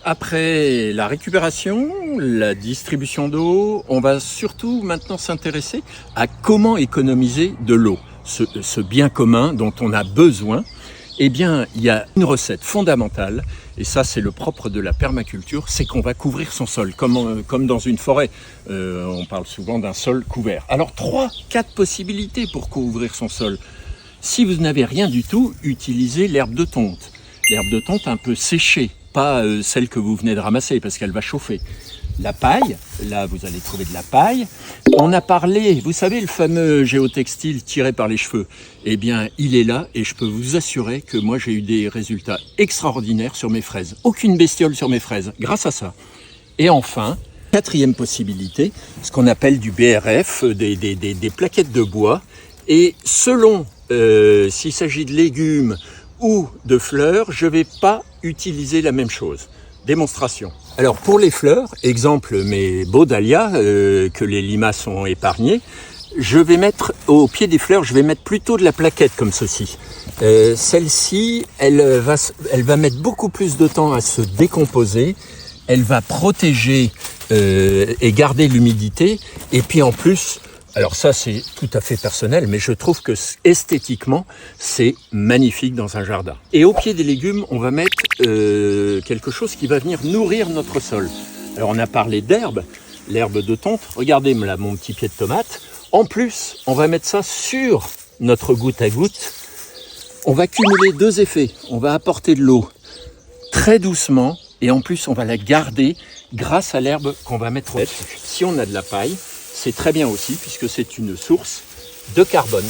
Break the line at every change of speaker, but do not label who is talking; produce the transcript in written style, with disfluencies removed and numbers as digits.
Après la récupération, la distribution d'eau, on va surtout maintenant s'intéresser à comment économiser de l'eau. Ce bien commun dont on a besoin, eh bien, il y a une recette fondamentale, et ça c'est le propre de la permaculture, c'est qu'on va couvrir son sol, comme dans une forêt. On parle souvent d'un sol couvert. Alors 3-4 possibilités pour couvrir son sol. Si vous n'avez rien du tout, utilisez l'herbe de tonte. L'herbe de tonte un peu séchée, pas celle que vous venez de ramasser parce qu'elle va chauffer. La paille, là vous allez trouver de la paille. On a parlé, vous savez le fameux géotextile tiré par les cheveux, eh bien il est là et je peux vous assurer que moi j'ai eu des résultats extraordinaires sur mes fraises. Aucune bestiole sur mes fraises, grâce à ça. Et enfin, quatrième possibilité, ce qu'on appelle du BRF, des plaquettes de bois. Et selon s'il s'agit de légumes ou de fleurs, je ne vais pas utiliser la même chose. Démonstration. Alors pour les fleurs, exemple mes beaux dahlias que les limaces ont épargnés, je vais mettre au pied des fleurs, je vais mettre plutôt de la plaquette comme ceci. Celle-ci, elle va mettre beaucoup plus de temps à se décomposer, elle va protéger et garder l'humidité, et puis en plus, alors ça c'est tout à fait personnel, mais je trouve que esthétiquement c'est magnifique dans un jardin. Et au pied des légumes, on va mettre quelque chose qui va venir nourrir notre sol. Alors on a parlé d'herbe, l'herbe de tonte, regardez là mon petit pied de tomate. En plus, on va mettre ça sur notre goutte à goutte. On va cumuler deux effets, on va apporter de l'eau très doucement et en plus on va la garder grâce à l'herbe qu'on va mettre au-dessus. Si on a de la paille, c'est très bien aussi puisque c'est une source de carbone.